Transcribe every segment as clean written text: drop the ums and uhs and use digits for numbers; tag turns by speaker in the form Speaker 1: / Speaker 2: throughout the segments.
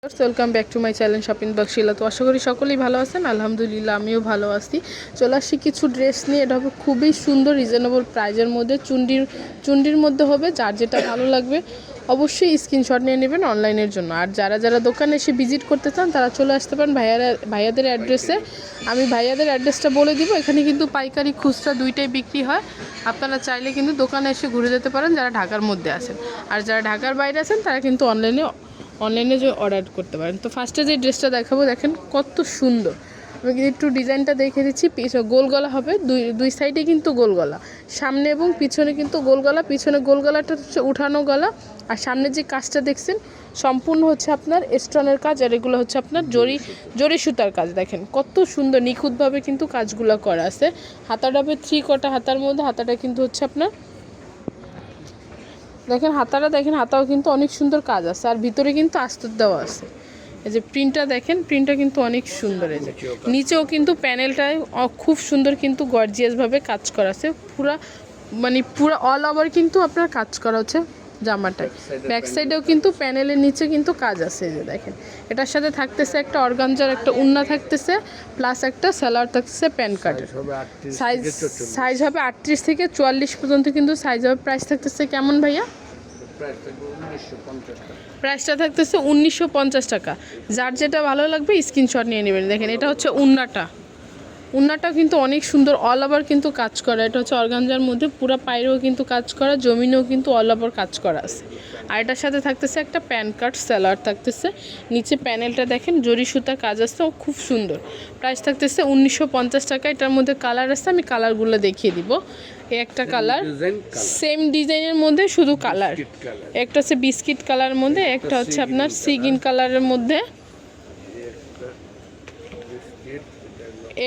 Speaker 1: Welcome back to my channel shopping বক্সিলা। তো আশা করি সকলেই ভালো আছেন। আলহামদুলিল্লাহ আমিও ভালো আছি। চলে আসছি কিছু ড্রেস নিয়ে। এটা হবে খুবই সুন্দর রিজনেবল প্রাইজের মধ্যে, চুন্ডির মধ্যে হবে। যার যেটা ভালো লাগবে অবশ্যই স্ক্রিনশট নিয়ে নেবেন অনলাইনের জন্য। আর যারা দোকানে এসে ভিজিট করতে চান তারা চলে আসতে পারেন ভাইয়াদের অ্যাড্রেসে। আমি ভাইয়াদের অ্যাড্রেসটা বলে দিব। এখানে কিন্তু পাইকারি খুচরা দুইটাই বিক্রি হয়। আপনারা চাইলে কিন্তু দোকানে এসে ঘুরে যেতে পারেন যারা ঢাকার মধ্যে আছেন। আর যারা ঢাকার বাইরে আছেন তারা কিন্তু অনলাইনে যে অর্ডার করতে পারেন। তো ফার্স্টে যে ড্রেসটা দেখাবো দেখেন কত সুন্দর। আমি কিন্তু একটু ডিজাইনটা দেখে দিচ্ছি। গোল গলা হবে, দুই সাইডে কিন্তু গোল গলা, সামনে এবং পিছনে কিন্তু গোল গলা। পিছনে গোল গলাটা হচ্ছে উঠানো গলা, আর সামনে যে কাজটা দেখছেন সম্পূর্ণ হচ্ছে আপনার স্টোনের কাজ। আর এগুলো হচ্ছে আপনার জরি সুতার কাজ। দেখেন কত সুন্দর নিখুঁতভাবে কিন্তু কাজগুলো করা আছে। হাতাটা হবে 3 কটা হাতার মধ্যে। হাতাটা কিন্তু হচ্ছে আপনার দেখেন হাতাও কিন্তু অনেক সুন্দর কাজ আছে। আর ভিতরে কিন্তু আস্তর দেওয়া আছে। এই যে প্রিন্টটা দেখেন, প্রিন্টটা কিন্তু অনেক সুন্দর। এই যে নিচেও কিন্তু প্যানেলটায় খুব সুন্দর কিন্তু গর্জিয়াসভাবে কাজ করা আছে। পুরা অল ওভার কিন্তু আপনার কাজ করা হচ্ছে জামাটায়। ব্যাক সাইডেও কিন্তু প্যানেলের নিচে কিন্তু কাজ আছে। এই যে দেখেন, এটার সাথে থাকতেছে একটা অর্গানজার একটা উন্না থাকতেছে, প্লাস একটা সালোয়ার থাকতেছে প্যান্ট কাটের। সাইজ হবে 38 থেকে 44 পর্যন্ত কিন্তু সাইজ হবে। প্রাইস থাকতেছে কেমন ভাইয়া? প্রাইসটা থাকতেছে 1950 টাকা। যার যেটা ভালো লাগবে স্ক্রিনশট নিয়ে নেবেন। দেখেন এটা হচ্ছে উন্নাটাও কিন্তু অনেক সুন্দর, অল ওভার কিন্তু কাজ করা। এটা হচ্ছে অর্গানজার মধ্যে, পুরো পায়েরও কিন্তু কাজ করা, জমিনেও কিন্তু অল ওভার কাজ করা আছে। আর এটার সাথে থাকতেছে একটা প্যান্ট কাট সালোয়ার থাকতেছে। নিচে প্যানেলটা দেখেন জরি সুতা কাজ আছে, ও খুব সুন্দর। প্রাইস থাকতেছে 1950 টাকা। এটার মধ্যে কালার আছে, আমি কালারগুলো দেখিয়ে দিব। একটা কালার সেম ডিজাইনের মধ্যে, শুধু কালার একটা হচ্ছে বিস্কিট কালারের মধ্যে, একটা হচ্ছে আপনার সিগিন কালারের মধ্যে।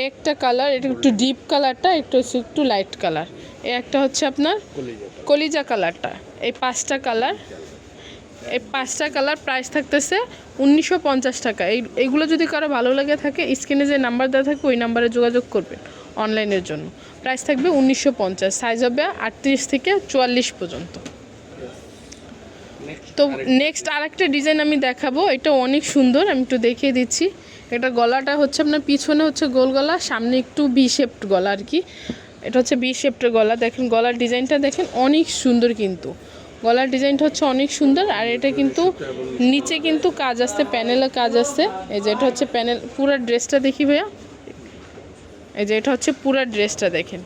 Speaker 1: একটা কালার, এটা একটু ডিপ কালারটা, একটু হচ্ছে একটু লাইট কালার। একটা হচ্ছে আপনার কলিজা কালারটা। এই 5টা কালার প্রাইস থাকতেছে 1950 টাকা। এইগুলো যদি কারো ভালো লাগে থাকে, স্ক্রিনে যে নাম্বার দেওয়া থাকবে ওই নাম্বারে যোগাযোগ করবেন অনলাইনের জন্য। প্রাইস থাকবে 1950। সাইজ হবে 38 থেকে 44 পর্যন্ত। তো নেক্সট আরেকটা ডিজাইন আমি দেখাবো। এটা অনেক সুন্দর, আমি একটু দেখিয়ে দিচ্ছি। এটা গলাটা হচ্ছে আপনার পিছনে হচ্ছে গোল গলা, সামনে একটু বি শেপড গলা আর কি। এটা হচ্ছে বি শেপটের গলা। দেখেন গলার ডিজাইনটা দেখেন অনেক সুন্দর কিন্তু। গলার ডিজাইনটা হচ্ছে অনেক সুন্দর। আর এটা কিন্তু নিচে কিন্তু কাজ আছে, প্যানেলে কাজ আছে। এই যে এটা হচ্ছে প্যানেল। পুরো ড্রেসটা দেখি ভাইয়া। এই যে এটা হচ্ছে পুরো ড্রেসটা দেখেন,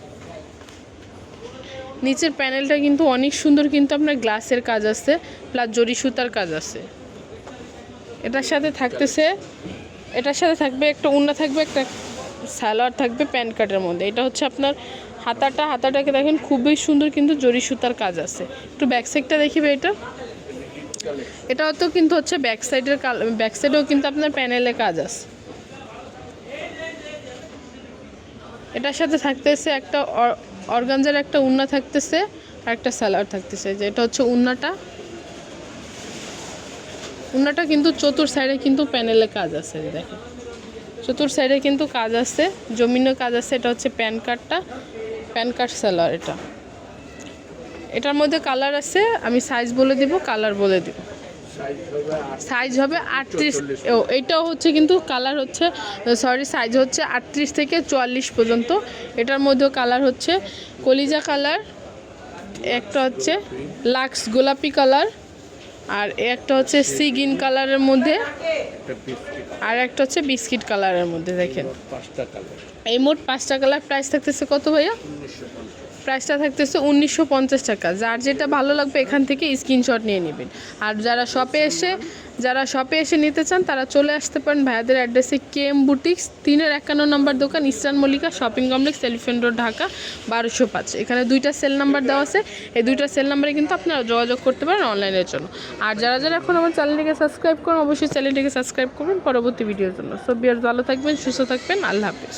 Speaker 1: নিচের প্যানেলটা কিন্তু অনেক সুন্দর কিন্তু আপনার গ্লাসের কাজ আছে, প্লাস জরি সুতার কাজ আছে। এটার সাথে থাকবে একটা উন্না, থাকবে একটা সালোয়ার, থাকবে প্যান্ট কাটের মধ্যে। এটা হচ্ছে আপনার হাতাটাকে দেখেন খুবই সুন্দর কিন্তু জরি সুতার কাজ আছে। একটু ব্যাক সাইডটা দেখিবে। এটাও তো কিন্তু হচ্ছে ব্যাক সাইডেও কিন্তু আপনার প্যানেলে কাজ আছে। এটার সাথে থাকতেছে একটা অর্গানজার একটা উন্না থাকতেছে, আর একটা সালোয়ার থাকতেছে। যে এটা হচ্ছে উন্নাটা কিন্তু চতুর সাইডে কিন্তু প্যানেলে কাজ আছে। দেখেন চতুর সাইডে কিন্তু কাজ আছে, জমিনও কাজ আছে। এটা হচ্ছে প্যান্ট কাট সালোয়ার। এটার মধ্যে কালার আছে, আমি সাইজ বলে দিব, কালার বলে দিব। সাইজ হবে 38। এইটাও হচ্ছে কিন্তু কালার হচ্ছে সাইজ হচ্ছে 38 থেকে 44 পর্যন্ত। এটার মধ্যেও কালার হচ্ছে কলিজা কালার, একটা হচ্ছে লাক্স গোলাপি কালার, আর একটা হচ্ছে সিগিন কালারের মধ্যে, আর একটা হচ্ছে বিস্কিট কালারের মধ্যে। দেখেন এই মোট 5টা কালার। প্রাইস থাকতেছে কত ভাইয়া? প্রাইসটা থাকতেছে 1950 টাকা। যার যেটা ভালো লাগবে এখান থেকে স্ক্রিনশট নিয়ে নেবেন। আর যারা শপে এসে নিতে চান তারা চলে আসতে পারেন ভাইয়াদের অ্যাড্রেসে, KM বুটিক্স 3-51 নম্বর দোকান, eastern Mallika shopping complex, elephant road, Dhaka 1205। এখানে 2টা সেল নাম্বার দেওয়া আছে। এই 2টা সেল নাম্বারে কিন্তু আপনারা যোগাযোগ করতে পারেন অনলাইনের জন্য। আর যারা এখন আমার চ্যানেলটিকে সাবস্ক্রাইব করেন, অবশ্যই চ্যানেলটিকে সাবস্ক্রাইব করবেন পরবর্তী ভিডিওর জন্য। সব ভিউয়ার্স ভালো থাকবেন, সুস্থ থাকবেন, আল্লাহ হাফেজ।